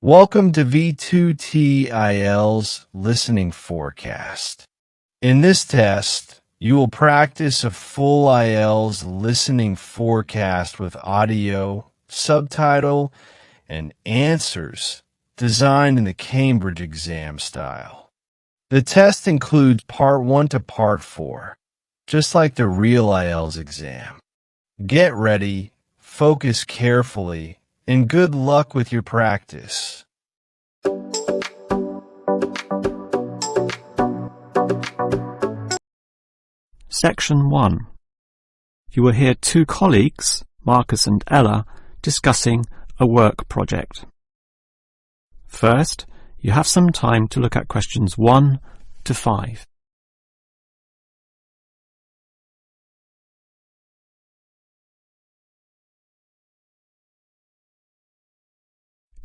Welcome to V2T IELTS Listening Forecast. In this test, you will practice a full IELTS listening forecast with audio, subtitle, and answers designed in the Cambridge exam style. The test includes Part 1 to Part 4, just like the real IELTS exam. Get ready, focus carefully, and good luck with your practice. Section 1. You will hear two colleagues, Marcus and Ella, discussing a work project. First, you have some time to look at questions 1 to 5.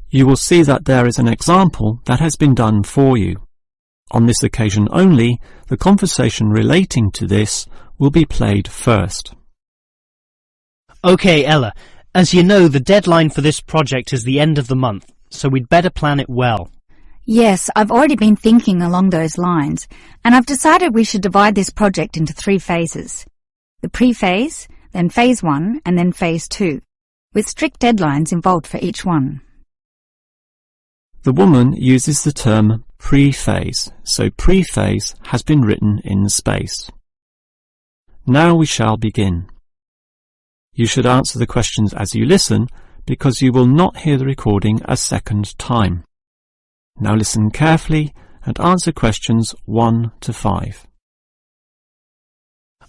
You will see that there is an example that has been done for you. On this occasion only, the conversation relating to this will be played first. Okay, Ella, as you know, the deadline for this project is the end of the month, so we'd better plan it well. Yes, I've already been thinking along those lines, and I've decided we should divide this project into 3 phases. The pre-phase, then phase 1, and then phase 2, with strict deadlines involved for each one. The woman uses the term pre-phase, so pre-phase has been written in space. Now we shall begin. You should answer the questions as you listen, because you will not hear the recording a second time. Now listen carefully and answer questions 1 to 5.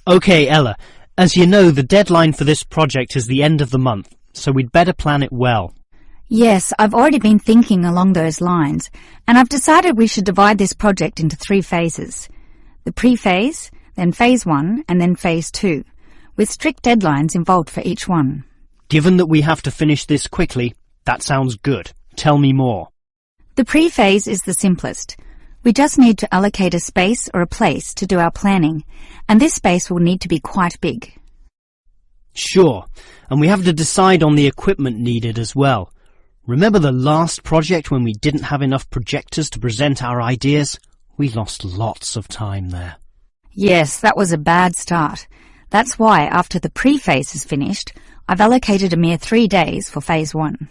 Okay, Ella, as you know, the deadline for this project is the end of the month, so we'd better plan it well. Yes, I've already been thinking along those lines, and I've decided we should divide this project into 3 phases. The pre-phase, then phase 1, and then phase 2, with strict deadlines involved for each one. Given that we have to finish this quickly, that sounds good. Tell me more. The pre-phase is the simplest. We just need to allocate a space or a place to do our planning, and this space will need to be quite big. Sure, and we have to decide on the equipment needed as well. Remember the last project when we didn't have enough projectors to present our ideas? We lost lots of time there. Yes, that was a bad start. That's why, after the pre-phase is finished, I've allocated a mere 3 days for phase 1.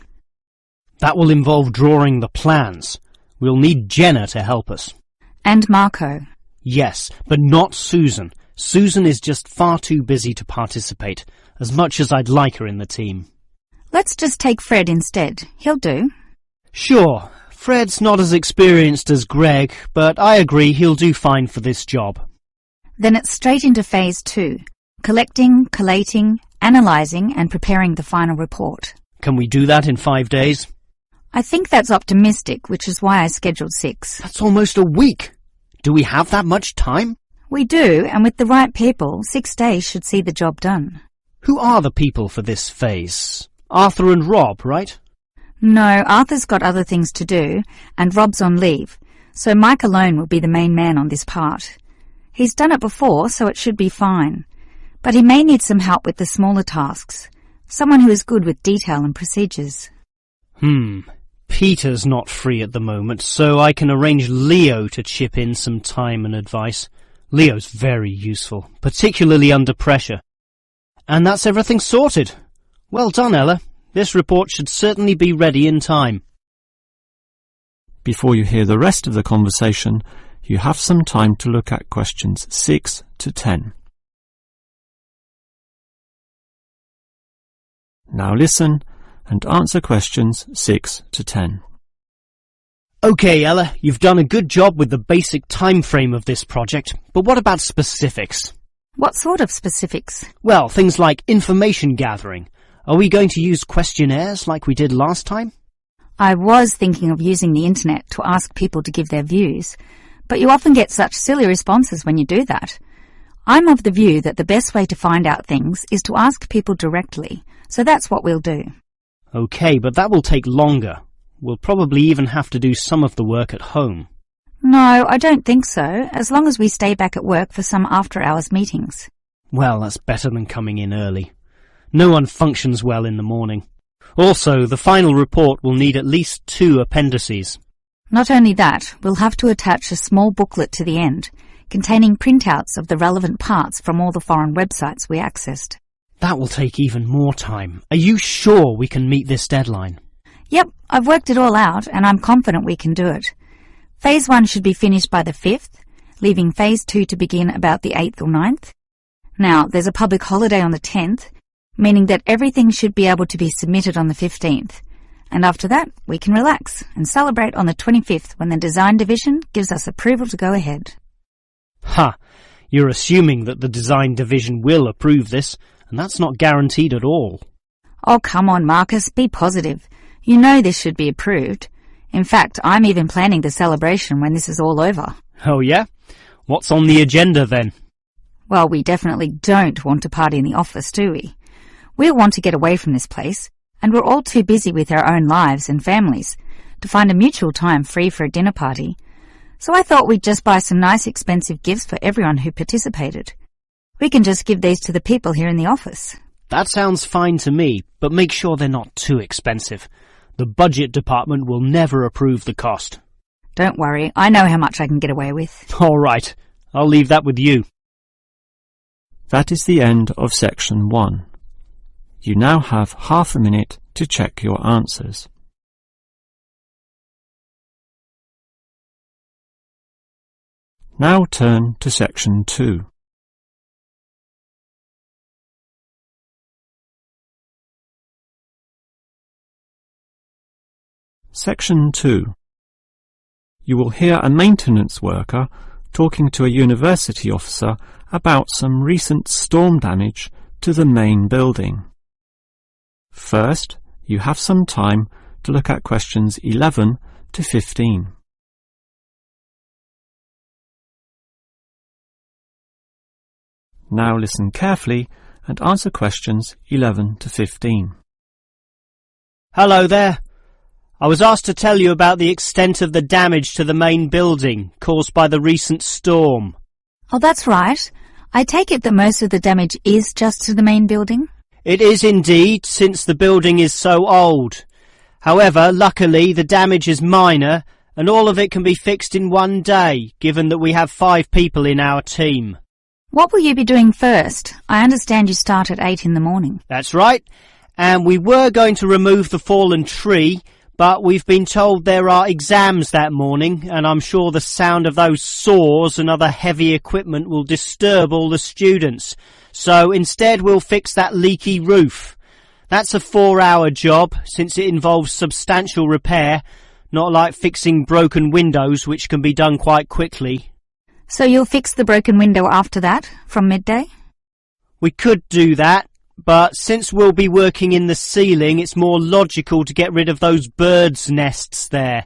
That will involve drawing the plans. We'll need Jenna to help us. And Marco. Yes, but not Susan. Susan is just far too busy to participate, as much as I'd like her in the team. Let's just take Fred instead. He'll do. Sure, Fred's not as experienced as Greg, but I agree he'll do fine for this job. Then it's straight into phase 2. Collecting, collating, analysing and preparing the final report. Can we do that in 5 days? I think that's optimistic, which is why I scheduled 6. That's almost a week. Do we have that much time? We do, and with the right people, 6 days should see the job done. Who are the people for this phase? Arthur and Rob, right? No, Arthur's got other things to do, and Rob's on leave, so Mike alone will be the main man on this part. He's done it before, so it should be fine. But he may need some help with the smaller tasks, someone who is good with detail and procedures. Peter's not free at the moment, so I can arrange Leo to chip in some time and advice. Leo's very useful, particularly under pressure. And that's everything sorted. Well done, Ella. This report should certainly be ready in time. Before you hear the rest of the conversation, you have some time to look at questions 6 to 10. Now listen and answer questions 6 to 10. Okay, Ella, you've done a good job with the basic time frame of this project, but what about specifics? What sort of specifics? Well, things like information gathering. Are we going to use questionnaires like we did last time? I was thinking of using the internet to ask people to give their views, but you often get such silly responses when you do that. I'm of the view that the best way to find out things is to ask people directly, so that's what we'll do. Okay, but that will take longer. We'll probably even have to do some of the work at home. No, I don't think so, as long as we stay back at work for some after-hours meetings. Well, that's better than coming in early. No one functions well in the morning. Also, the final report will need at least 2 appendices. Not only that, we'll have to attach a small booklet to the end, containing printouts of the relevant parts from all the foreign websites we accessed. That will take even more time. Are you sure we can meet this deadline? Yep, I've worked it all out and I'm confident we can do it. Phase 1 should be finished by the 5th, leaving Phase 2 to begin about the 8th or 9th. Now, there's a public holiday on the 10th, meaning that everything should be able to be submitted on the 15th. And after that, we can relax and celebrate on the 25th when the design division gives us approval to go ahead. Ha! You're assuming that the design division will approve this, and that's not guaranteed at all. Oh, come on, Marcus, be positive. You know this should be approved. In fact, I'm even planning the celebration when this is all over. Oh yeah? What's on the agenda then? Well, we definitely don't want to party in the office, do we? We'll want to get away from this place, and we're all too busy with our own lives and families to find a mutual time free for a dinner party. So I thought we'd just buy some nice expensive gifts for everyone who participated. We can just give these to the people here in the office. That sounds fine to me, but make sure they're not too expensive. The budget department will never approve the cost. Don't worry, I know how much I can get away with. All right, I'll leave that with you. That is the end of section 1. You now have half a minute to check your answers. Now turn to section 2. Section 2. You will hear a maintenance worker talking to a university officer about some recent storm damage to the main building. First, you have some time to look at questions 11 to 15. Now listen carefully and answer questions 11 to 15. Hello there. I was asked to tell you about the extent of the damage to the main building caused by the recent storm. Oh, that's right. I take it that most of the damage is just to the main building? It is indeed, since the building is so old. However, luckily, the damage is minor, and all of it can be fixed in one day, given that we have 5 people in our team. What will you be doing first? I understand you start at 8 in the morning. That's right, and we were going to remove the fallen tree, but we've been told there are exams that morning, and I'm sure the sound of those saws and other heavy equipment will disturb all the students. So instead we'll fix that leaky roof. That's a 4-hour job, since it involves substantial repair, not like fixing broken windows, which can be done quite quickly. So you'll fix the broken window after that, from midday? We could do that, but since we'll be working in the ceiling, it's more logical to get rid of those birds' nests there.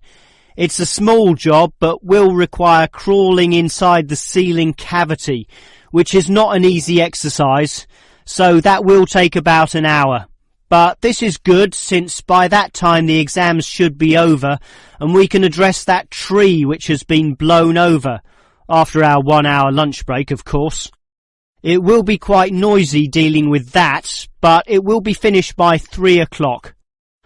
It's a small job, but will require crawling inside the ceiling cavity, which is not an easy exercise, so that will take about an hour. But this is good, since by that time the exams should be over, and we can address that tree which has been blown over, after our 1-hour lunch break, of course. It will be quite noisy dealing with that, but it will be finished by 3 o'clock.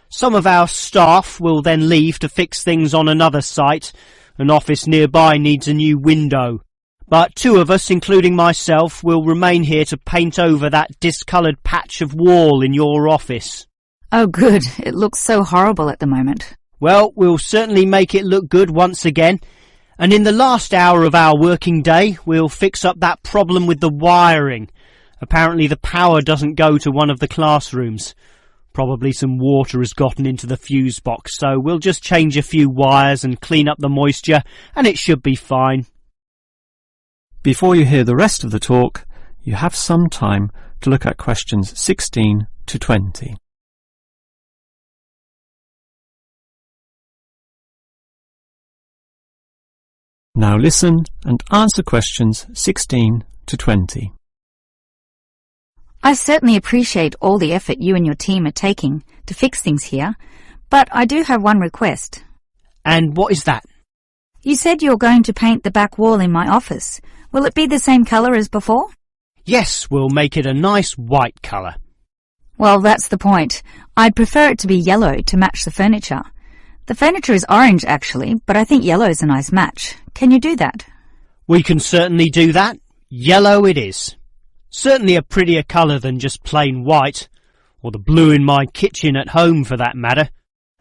Some of our staff will then leave to fix things on another site. An office nearby needs a new window. But 2 of us, including myself, will remain here to paint over that discoloured patch of wall in your office. Oh, good. It looks so horrible at the moment. Well, we'll certainly make it look good once again. And in the last hour of our working day, we'll fix up that problem with the wiring. Apparently the power doesn't go to one of the classrooms. Probably some water has gotten into the fuse box, so we'll just change a few wires and clean up the moisture, and it should be fine. Before you hear the rest of the talk, you have some time to look at questions 16 to 20. Now listen and answer questions 16 to 20. I certainly appreciate all the effort you and your team are taking to fix things here, but I do have one request. And what is that? You said you're going to paint the back wall in my office. Will it be the same colour as before? Yes, we'll make it a nice white colour. Well, that's the point. I'd prefer it to be yellow to match the furniture. The furniture is orange, actually, but I think yellow's a nice match. Can you do that? We can certainly do that. Yellow it is. Certainly a prettier colour than just plain white, or the blue in my kitchen at home for that matter.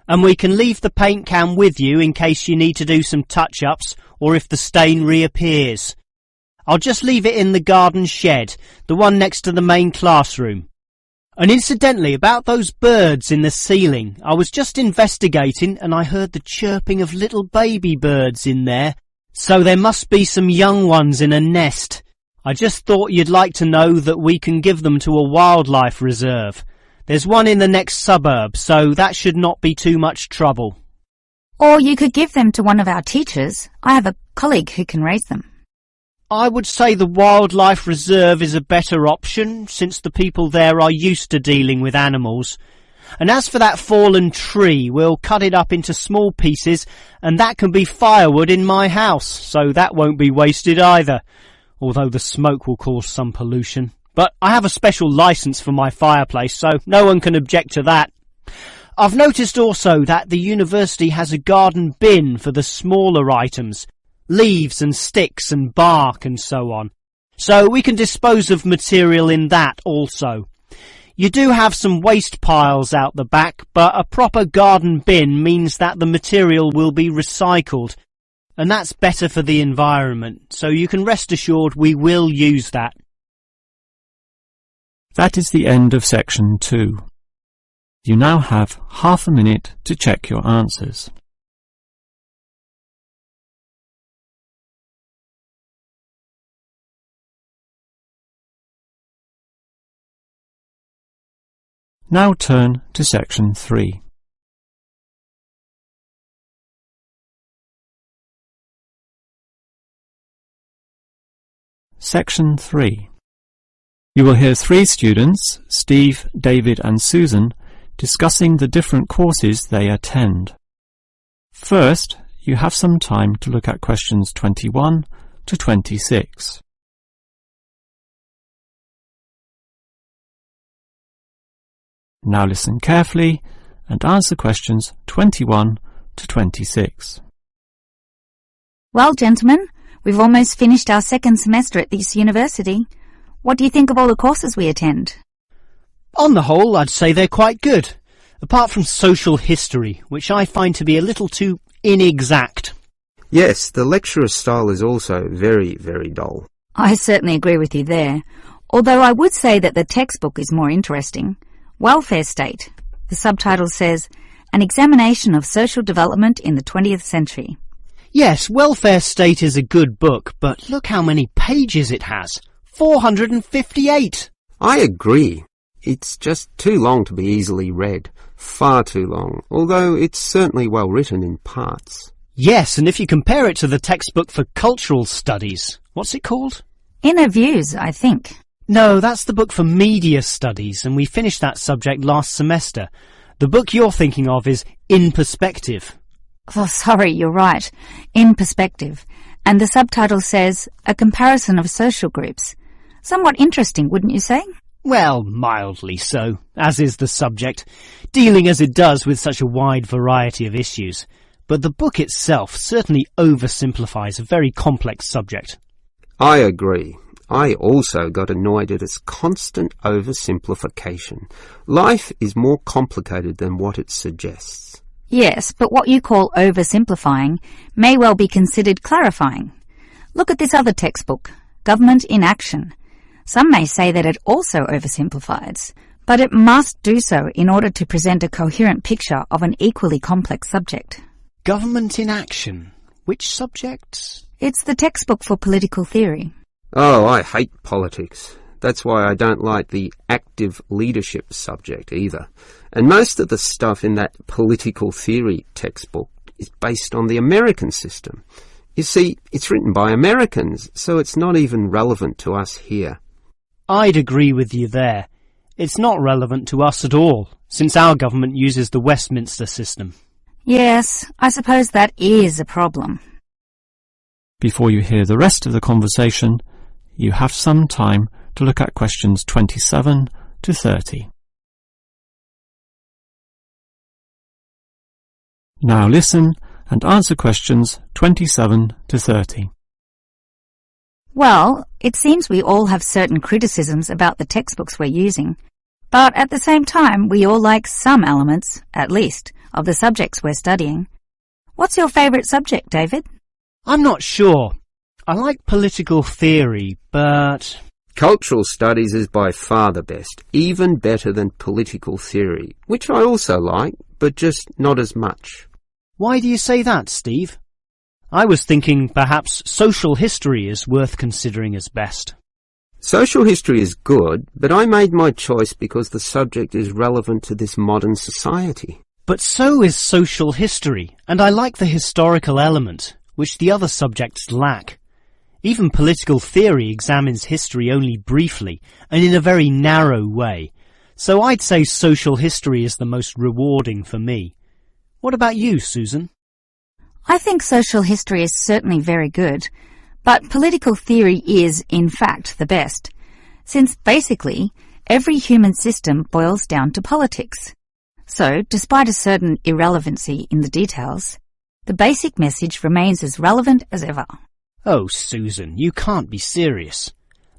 And we can leave the paint can with you in case you need to do some touch-ups or if the stain reappears. I'll just leave it in the garden shed, the one next to the main classroom. And incidentally, about those birds in the ceiling, I was just investigating and I heard the chirping of little baby birds in there, so there must be some young ones in a nest. I just thought you'd like to know that we can give them to a wildlife reserve. There's one in the next suburb, so that should not be too much trouble. Or you could give them to one of our teachers. I have a colleague who can raise them. I would say the wildlife reserve is a better option, since the people there are used to dealing with animals. And as for that fallen tree, we'll cut it up into small pieces, and that can be firewood in my house, so that won't be wasted either, although the smoke will cause some pollution. But I have a special licence for my fireplace, so no one can object to that. I've noticed also that the university has a garden bin for the smaller items, leaves and sticks and bark and so on, so we can dispose of material in that also. You do have some waste piles out the back, but a proper garden bin means that the material will be recycled, and that's better for the environment, so you can rest assured we will use that. That is the end of section 2. You now have half a minute to check your answers. Now turn to section 3. Section 3. You will hear 3 students, Steve, David and Susan, discussing the different courses they attend. First, you have some time to look at questions 21 to 26. Now listen carefully and answer questions 21 to 26. Well, gentlemen, we've almost finished our second semester at this university. What do you think of all the courses we attend? On the whole, I'd say they're quite good, apart from social history, which I find to be a little too inexact. Yes, the lecturer's style is also very, very dull. I certainly agree with you there, although I would say that the textbook is more interesting. Welfare State. The subtitle says, An Examination of Social Development in the 20th Century. Yes, Welfare State is a good book, but look how many pages it has. 458! I agree. It's just too long to be easily read. Far too long, although it's certainly well written in parts. Yes, and if you compare it to the textbook for cultural studies, what's it called? Inner Views, I think. No, that's the book for media studies, and we finished that subject last semester. The book you're thinking of is In Perspective. Oh, sorry, you're right. In Perspective. And the subtitle says, A Comparison of Social Groups. Somewhat interesting, wouldn't you say? Well, mildly so, as is the subject, dealing as it does with such a wide variety of issues. But the book itself certainly oversimplifies a very complex subject. I agree. I also got annoyed at its constant oversimplification. Life is more complicated than what it suggests. Yes, but what you call oversimplifying may well be considered clarifying. Look at this other textbook, Government in Action. Some may say that it also oversimplifies, but it must do so in order to present a coherent picture of an equally complex subject. Government in Action? Which subject? It's the textbook for political theory. Oh, I hate politics. That's why I don't like the active leadership subject either. And most of the stuff in that political theory textbook is based on the American system. You see, it's written by Americans, so it's not even relevant to us here. I'd agree with you there. It's not relevant to us at all, since our government uses the Westminster system. Yes, I suppose that is a problem. Before you hear the rest of the conversation, you have some time to look at questions 27 to 30. Now listen and answer questions 27 to 30. Well, it seems we all have certain criticisms about the textbooks we're using, but at the same time we all like some elements, at least, of the subjects we're studying. What's your favourite subject, David? I'm not sure. I like political theory, but... Cultural studies is by far the best, even better than political theory, which I also like, but just not as much. Why do you say that, Steve? I was thinking perhaps social history is worth considering as best. Social history is good, but I made my choice because the subject is relevant to this modern society. But so is social history, and I like the historical element, which the other subjects lack. Even political theory examines history only briefly and in a very narrow way, so I'd say social history is the most rewarding for me. What about you, Susan? I think social history is certainly very good, but political theory is, in fact, the best, since basically every human system boils down to politics. So, despite a certain irrelevancy in the details, the basic message remains as relevant as ever. Oh, Susan, you can't be serious.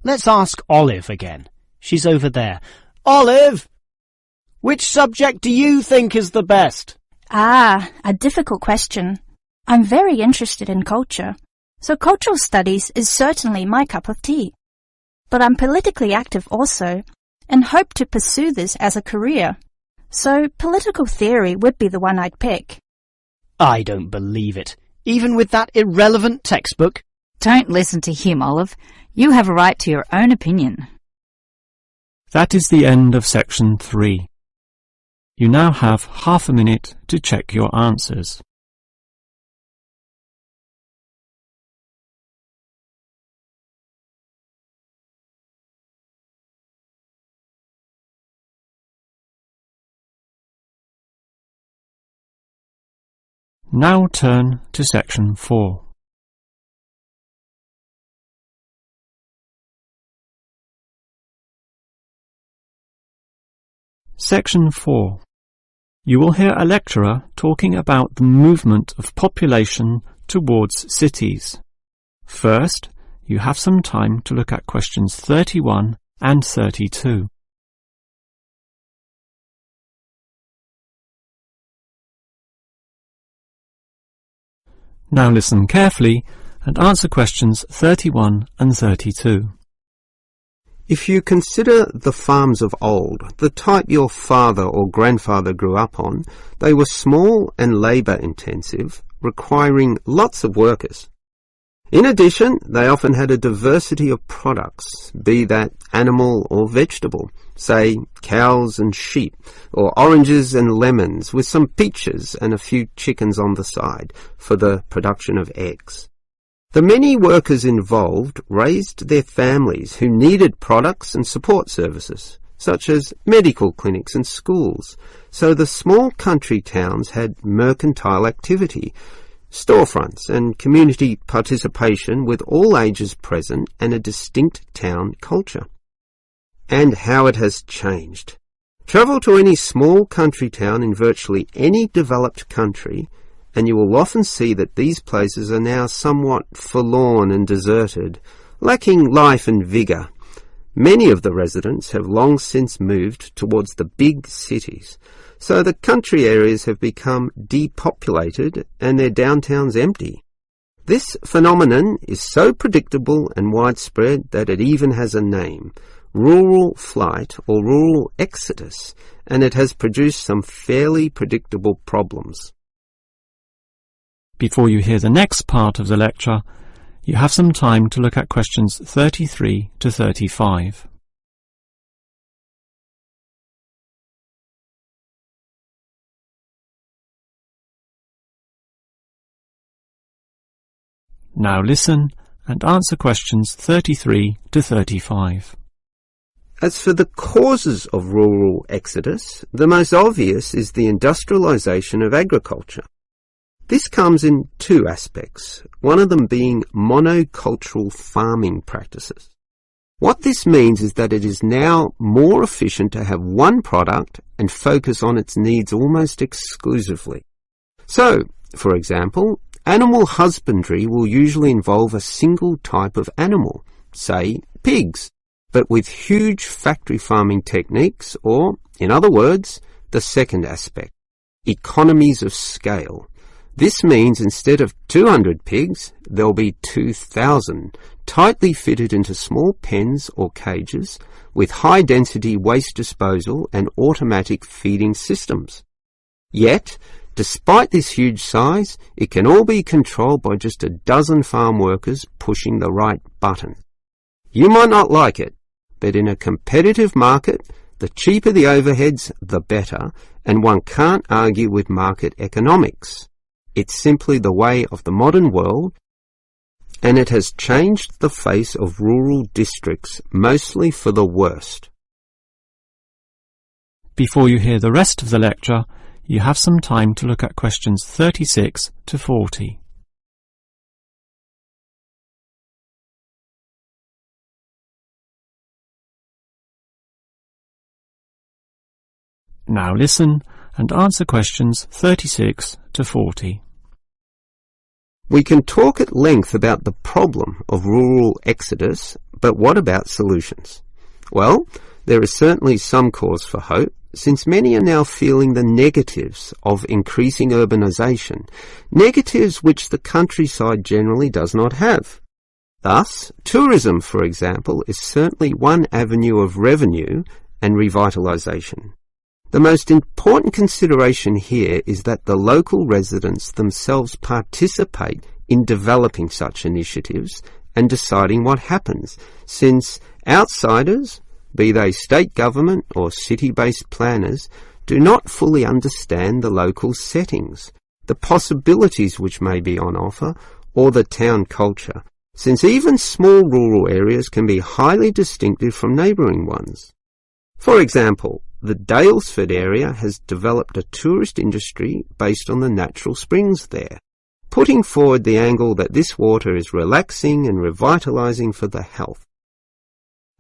Let's ask Olive again. She's over there. Olive! Which subject do you think is the best? A difficult question. I'm very interested in culture, so cultural studies is certainly my cup of tea. But I'm politically active also, and hope to pursue this as a career. So political theory would be the one I'd pick. I don't believe it. Even with that irrelevant textbook? Don't listen to him, Olive. You have a right to your own opinion. That is the end of section 3. You now have half a minute to check your answers. Now turn to section 4. Section 4. You will hear a lecturer talking about the movement of population towards cities. First, you have some time to look at questions 31 and 32. Now listen carefully and answer questions 31 and 32. If you consider the farms of old, the type your father or grandfather grew up on, they were small and labour-intensive, requiring lots of workers. In addition, they often had a diversity of products, be that animal or vegetable, say cows and sheep, or oranges and lemons, with some peaches and a few chickens on the side for the production of eggs. The many workers involved raised their families who needed products and support services, such as medical clinics and schools, so the small country towns had mercantile activity, storefronts and community participation with all ages present and a distinct town culture. And how it has changed. Travel to any small country town in virtually any developed country, and you will often see that these places are now somewhat forlorn and deserted, lacking life and vigour. Many of the residents have long since moved towards the big cities, so the country areas have become depopulated and their downtowns empty. This phenomenon is so predictable and widespread that it even has a name, rural flight or rural exodus, and it has produced some fairly predictable problems. Before you hear the next part of the lecture, you have some time to look at questions 33 to 35. Now listen and answer questions 33 to 35. As for the causes of rural exodus, the most obvious is the industrialisation of agriculture. This comes in two aspects, one of them being monocultural farming practices. What this means is that it is now more efficient to have one product and focus on its needs almost exclusively. So, for example, animal husbandry will usually involve a single type of animal, say pigs, but with huge factory farming techniques, or, in other words, the second aspect, economies of scale. This means instead of 200 pigs, there'll be 2,000, tightly fitted into small pens or cages with high-density waste disposal and automatic feeding systems. Yet, despite this huge size, it can all be controlled by just a dozen farm workers pushing the right button. You might not like it, but in a competitive market, the cheaper the overheads, the better, and one can't argue with market economics. It's simply the way of the modern world, and it has changed the face of rural districts, mostly for the worst. Before you hear the rest of the lecture, you have some time to look at questions 36 to 40. Now listen and answer questions 36 to 40. We can talk at length about the problem of rural exodus, but what about solutions? Well, there is certainly some cause for hope, since many are now feeling the negatives of increasing urbanisation, negatives which the countryside generally does not have. Thus, tourism, for example, is certainly one avenue of revenue and revitalisation. The most important consideration here is that the local residents themselves participate in developing such initiatives and deciding what happens, since outsiders, be they state government or city-based planners, do not fully understand the local settings, the possibilities which may be on offer, or the town culture, since even small rural areas can be highly distinctive from neighbouring ones. For example, the Daylesford area has developed a tourist industry based on the natural springs there, putting forward the angle that this water is relaxing and revitalising for the health.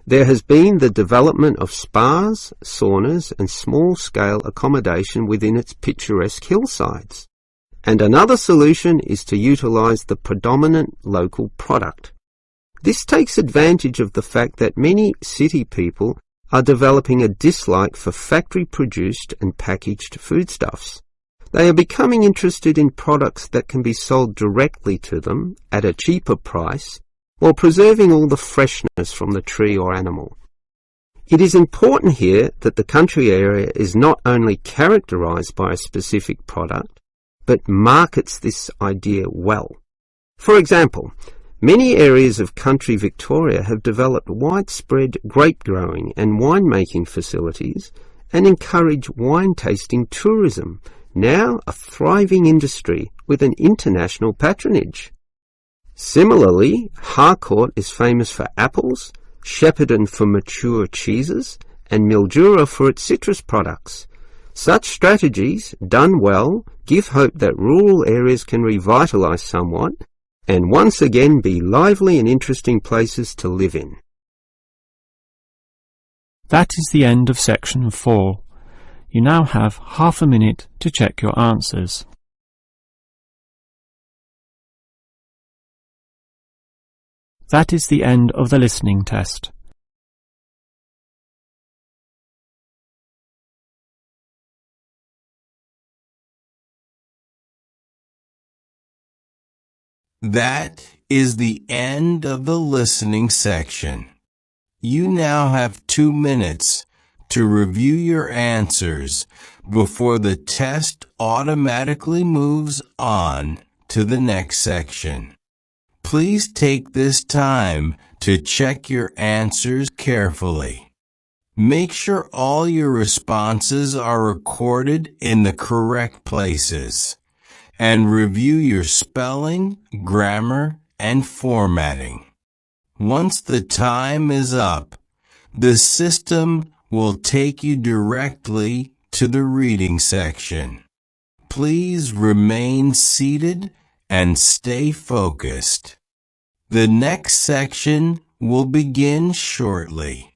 There has been the development of spas, saunas and small-scale accommodation within its picturesque hillsides. And another solution is to utilise the predominant local product. This takes advantage of the fact that many city people are developing a dislike for factory-produced and packaged foodstuffs. They are becoming interested in products that can be sold directly to them at a cheaper price, while preserving all the freshness from the tree or animal. It is important here that the country area is not only characterised by a specific product, but markets this idea well. For example, many areas of country Victoria have developed widespread grape growing and winemaking facilities and encourage wine tasting tourism, now a thriving industry with an international patronage. Similarly, Harcourt is famous for apples, Shepparton for mature cheeses, and Mildura for its citrus products. Such strategies, done well, give hope that rural areas can revitalise somewhat and once again be lively and interesting places to live in. That is the end of section 4. You now have half a minute to check your answers. That is the end of the listening test. That is the end of the listening section. You now have 2 minutes to review your answers before the test automatically moves on to the next section. Please take this time to check your answers carefully. Make sure all your responses are recorded in the correct places, and review your spelling, grammar, and formatting. Once the time is up, the system will take you directly to the reading section. Please remain seated and stay focused. The next section will begin shortly.